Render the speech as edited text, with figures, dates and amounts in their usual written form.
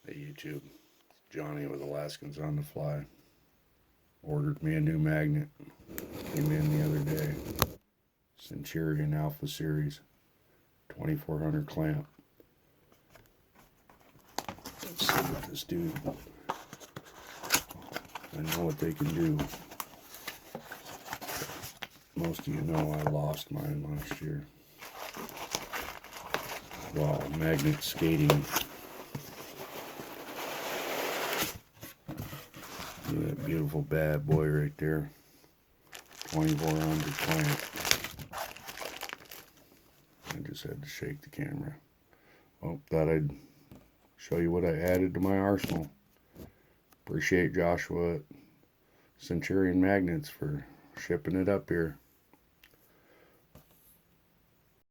Hey YouTube, Johnny with Alaskans on the Fly. Ordered me a new magnet. Came in the other day. Centurion Alpha Series, 2400 clamp. Let's see what this dude. I know what they can do. Most of you know I lost mine last year. Wow, magnet skating. Look at that beautiful bad boy right there. 2400 clamp. I just had to shake the camera. Well, thought I'd show you what I added to my arsenal. Appreciate Joshua at Centurion Magnets for shipping it up here.